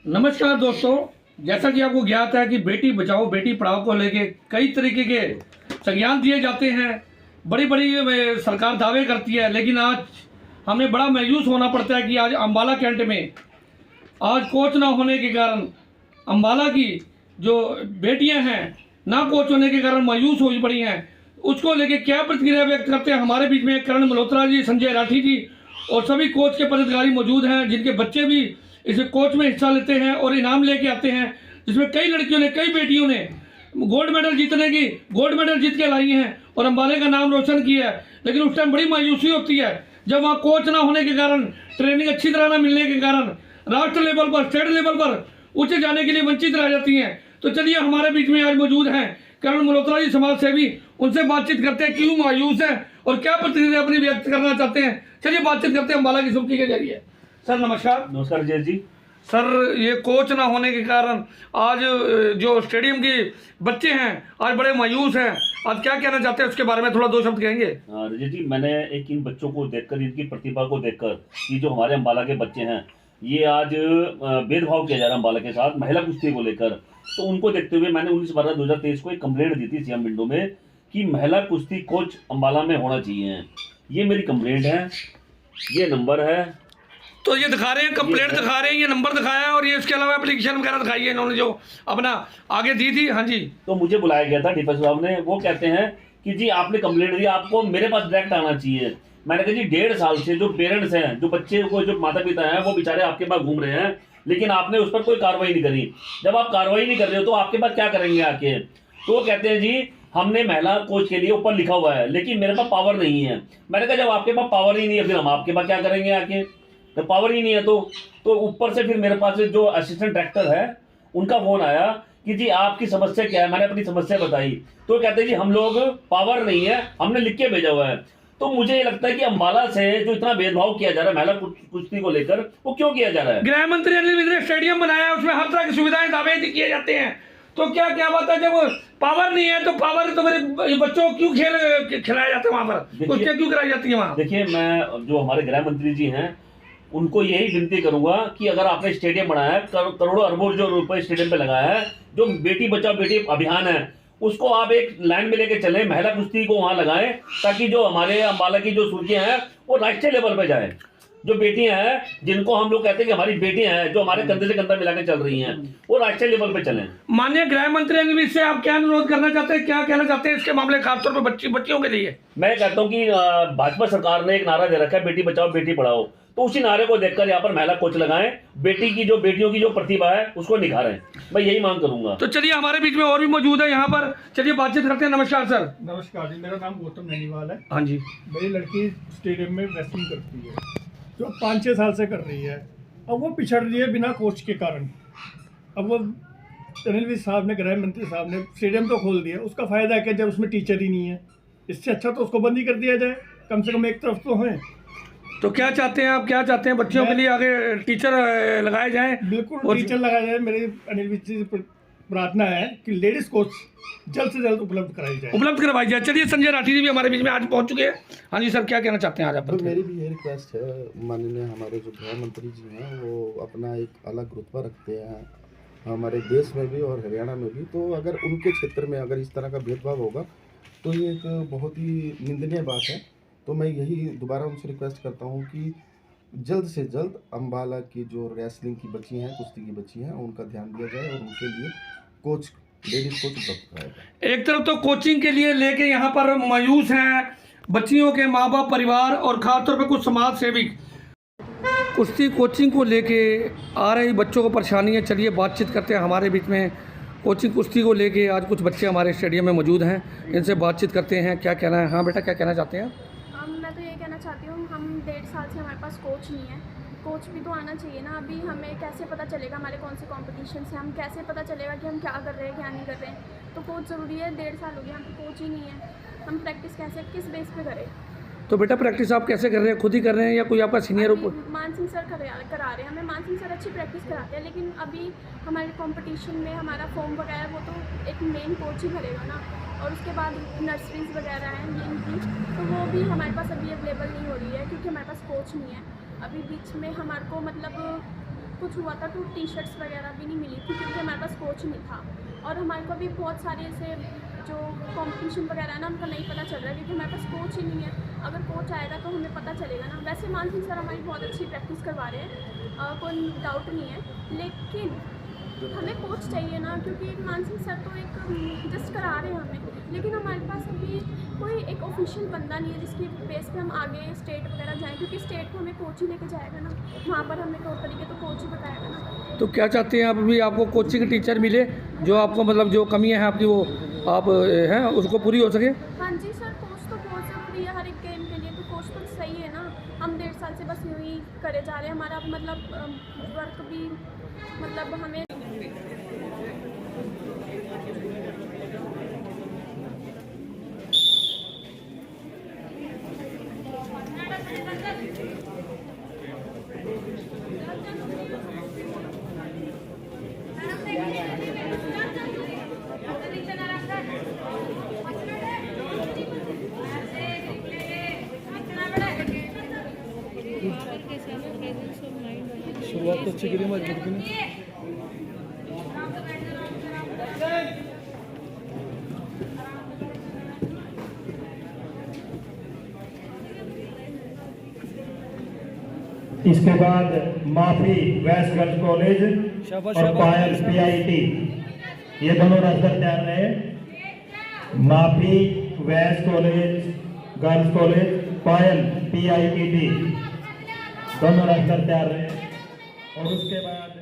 नमस्कार दोस्तों, जैसा कि आपको ज्ञात है कि बेटी बचाओ बेटी पढ़ाओ को लेके कई तरीके के संज्ञान दिए जाते हैं। बड़ी बड़ी सरकार दावे करती है, लेकिन आज हमें बड़ा मायूस होना पड़ता है कि आज अम्बाला कैंट में आज कोच ना होने के कारण अम्बाला की जो बेटियां हैं ना कोच होने के कारण मायूस हो पड़ी हैं। उसको लेके क्या प्रतिक्रिया व्यक्त करते हैं हमारे बीच में करण मल्होत्रा जी, संजय राठी जी और सभी कोच के पदाधिकारी मौजूद हैं, जिनके बच्चे भी इस कोच में हिस्सा लेते हैं और इनाम लेके आते हैं, जिसमें कई लड़कियों ने कई बेटियों ने गोल्ड मेडल जीत के लाई हैं और अम्बाले का नाम रोशन किया है। लेकिन उस टाइम बड़ी मायूसी होती है जब वहाँ कोच ना होने के कारण, ट्रेनिंग अच्छी तरह ना मिलने के कारण राष्ट्र लेवल पर, स्टेट लेवल पर उच्च जाने के लिए वंचित रह जाती हैं। तो चलिए, हमारे बीच में आज मौजूद हैं करण मल्होत्रा जी, समाज सेवी। उनसे बातचीत करते हैं क्यों मायूस है और क्या प्रतिक्रिया अपनी व्यक्त करना चाहते हैं। चलिए बातचीत करते हैं अम्बाला की सुर्खी के जरिए। सर नमस्कार। नमस्कार जय जी। सर, ये कोच ना होने के कारण आज जो स्टेडियम के बच्चे हैं आज बड़े मायूस हैं, आज क्या कहना चाहते हैं उसके बारे में थोड़ा दो शब्द कहेंगे। रजत जी, मैंने एक इन बच्चों को देखकर, इनकी प्रतिभा को देखकर कि जो हमारे अम्बाला के बच्चे हैं, ये आज भेदभाव किया जा रहा है अम्बाला के साथ महिला कुश्ती को लेकर, तो उनको देखते हुए मैंने 19/12/2023 को एक कंप्लेंट दी थी सीएम विंडो में कि महिला कुश्ती कोच अम्बाला में होना चाहिए। ये मेरी कंप्लेंट है, ये नंबर है। तो ये दिखा रहे हैं, कंप्लेंट दिखा रहे हैं, ये नंबर दिखाया है और ये इसके अलावा एप्लीकेशन वगैरह दिखाई है इन्होंने जो अपना आगे दी थी। हाँ जी। तो मुझे बुलाया गया था डीपी साहब ने, वो कहते हैं कि जी आपने कंप्लेंट दी, आपको मेरे पास डायरेक्ट आना चाहिए। मैंने कहा जी 1.5 साल से जो पेरेंट्स हैं, जो बच्चे को, जो माता पिता हैं, वो बेचारे आपके पास घूम रहे हैं, लेकिन आपने उस पर कोई कार्रवाई नहीं करी। जब आप कार्रवाई नहीं कर रहे हो तो आपके पास क्या करेंगे आके। तो कहते हैं जी हमने महिला कोच के लिए ऊपर लिखा हुआ है, लेकिन मेरे पास पावर नहीं है। मैंने कहा जब आपके पास पावर ही नहीं है, फिर हम आपके पास क्या करेंगे आके। तो पावर ही नहीं है तो ऊपर से फिर मेरे पास जो असिस्टेंट डायरेक्टर है उनका फोन आया कि जी आपकी समस्या क्या है। मैंने अपनी समस्या बताई, तो कहते हैं जी हम लोग पावर नहीं है, हमने लिख के भेजा हुआ है। तो मुझे ये लगता है कि अम्बाला से जो इतना भेदभाव किया जा रहा है महिला कुश्ती को लेकर, वो क्यों किया जा रहा है। गृह मंत्री अनिल विज ने स्टेडियम बनाया है, उसमें हर तरह की सुविधाएं दावे किए जाते हैं, तो क्या क्या बात है। जब पावर नहीं है तो पावर तो मेरे बच्चों को क्यों खिलाया जाता है वहां पर, कुश्तियां क्यों कराई जाती है वहाँ। देखिए, मैं जो हमारे गृह मंत्री जी हैं उनको यही विनती करूंगा कि अगर आपने स्टेडियम बनाया है, करोड़ों अरबों जो रुपए स्टेडियम पे लगाया है, जो बेटी बचाओ बेटी अभियान है, उसको आप एक लाइन में लेके चले, महिला कुश्ती को वहां लगाएं, ताकि जो हमारे अम्बाला की जो सुर्खियां हैं वो राष्ट्रीय लेवल पे जाए। जो बेटियां हैं, जिनको हम लोग कहते हैं कि हमारी बेटियां हैं, जो हमारे कंधे से कंधा मिला के चल रही हैं, वो राष्ट्रीय लेवल पे चलें। माननीय गृह मंत्री अनिल विज से आप क्या अनुरोध करना चाहते हैं, क्या कहना चाहते हैं इसके मामले, खासतौर पर बच्चियों के लिए। मैं कहता हूँ कि भाजपा सरकार ने एक नारा दे रखा है बेटी बचाओ बेटी पढ़ाओ, तो उसी नारे को देखकर यहाँ पर महिला कोच लगाएं, बेटियों की जो प्रतिभा है उसको निखारें। मैं यही मांग करूंगा। तो चलिए, हमारे बीच में और भी मौजूद है यहाँ पर, चलिए बातचीत करते हैं। नमस्कार सर। नमस्कार जी, मेरा नाम गौतम नैनीवाल है। हाँ जी। मेरी लड़की स्टेडियम में रेसलिंग करती है, जो 5-6 साल से कर रही है। अब वो पिछड़ रही है बिना कोच के कारण। अब वो अनिल विज साहब ने, गृह मंत्री साहब ने स्टेडियम तो खोल दिया, उसका फ़ायदा क्या जब उसमें टीचर ही नहीं है। इससे अच्छा तो उसको बंद ही कर दिया जाए, कम से कम एक तरफ तो हैं। तो क्या चाहते हैं आप, क्या चाहते हैं बच्चियों के लिए आगे टीचर लगाए जाएं। बिल्कुल टीचर लगाया जाए। मेरी अनिल विज जी से प्रार्थना है कि लेडीज कोच जल्द से जल्द उपलब्ध करवाई जाए। चलिए, संजय राठी जी भी हमारे बीच में आज पहुंच चुके हैं। हाँ जी सर, क्या कहना चाहते हैं आज आप। तो मेरी भी ये रिक्वेस्ट है, माननीय हमारे जो गृह मंत्री जी हैं वो अपना एक अलग रुतबा रखते हैं हमारे देश में भी और हरियाणा में भी। तो अगर उनके क्षेत्र में अगर इस तरह का भेदभाव होगा तो ये एक बहुत ही निंदनीय बात है। तो मैं यही दोबारा उनसे रिक्वेस्ट करता हूँ कि जल्द से जल्द अम्बाला की जो रेसलिंग की बच्ची हैं, कुश्ती की बच्ची हैं, उनका ध्यान दिया जाए और उनके लिए कोच, लेडीज कोच उपलब्ध कराया जाए। एक तरफ तो कोचिंग के लिए लेके यहाँ पर मायूस हैं बच्चियों के माँ बाप, परिवार और खासतौर पर कुछ समाज सेवी कुश्ती कोचिंग को लेके आ रही बच्चों को परेशानी है। चलिए बातचीत करते हैं। हमारे बीच में कोचिंग कुश्ती को लेके आज कुछ बच्चे हमारे स्टेडियम में मौजूद हैं, इनसे बातचीत करते हैं। क्या कहना है। हाँ बेटा, क्या कहना चाहते हैं। मैं तो ये कहना चाहती हूँ, हम 1.5 साल से हमारे पास कोच नहीं है। कोच भी तो आना चाहिए ना। अभी हमें कैसे पता चलेगा हमारे कौन से कॉम्पिटिशन है, हम कैसे पता चलेगा कि हम क्या कर रहे हैं क्या नहीं कर रहे हैं। तो कोच ज़रूरी है। 1.5 साल हो गया, हम कोच ही नहीं है। हम प्रैक्टिस कैसे, किस बेस पे करें। तो बेटा प्रैक्टिस आप कैसे कर रहे हैं, खुद ही कर रहे हैं या कोई आपका सीनियर ऊपर। मान सिंह सर करा रहे हैं, हमें मान सिंह सर अच्छी प्रैक्टिस कराते हैं, लेकिन अभी हमारे कंपटीशन में हमारा फॉर्म वगैरह वो तो एक मेन कोच ही भरेगा ना। और उसके बाद नर्सरीज वगैरह हैं ये इनकी, तो वो भी हमारे पास अभी अवेलेबल नहीं हो रही है क्योंकि हमारे पास कोच नहीं है। अभी बीच में हमारे को मतलब कुछ हुआ था तो टी शर्ट्स वगैरह भी नहीं मिली थी क्योंकि हमारे पास कोच नहीं था। और हमारे को भी बहुत सारे ऐसे जो कंपटीशन वगैरह है ना उनका नहीं पता चल रहा है क्योंकि हमारे पास कोच ही नहीं है। अगर कोच आएगा तो हमें पता चलेगा ना। वैसे मान सिंह सर हमारी बहुत अच्छी प्रैक्टिस करवा रहे हैं, कोई डाउट नहीं है, लेकिन हमें कोच चाहिए ना, क्योंकि मान सिंह सर तो एक जस्ट करा रहे हैं हमें, लेकिन हमारे पास अभी कोई एक ऑफिशियल बंदा नहीं है जिसकी बेस पे हम आगे स्टेट वगैरह जाएं, क्योंकि स्टेट को हमें कोच ही लेके जाएगा ना, वहाँ पर हमें तौर तरीके तो कोच ही बताएगा ना। तो क्या चाहते हैं आप अभी आपको कोचिंग टीचर मिले जो आपको मतलब जो कमियां हैं आपकी वो आप हैं उसको पूरी हो सके? हाँ जी सर, कोच तो बहुत ज़रूरी है हर एक गेम के लिए, तो कोच तो सही है ना। हम 1.5 साल से बस यूँ ही करे जा रहे हैं, हमारा मतलब वर्क भी मतलब हमें शुरुआत तो अच्छी करी हमारी लड़की ने। इसके बाद माफी वेस्ट गर्ल्स कॉलेज और पायल PIT, ये दोनों रास्ते तैयार रहे। माफी वेस्ट कॉलेज गर्ल्स कॉलेज पायल PIT दोनों रास्ते तैयार रहे। और उसके बाद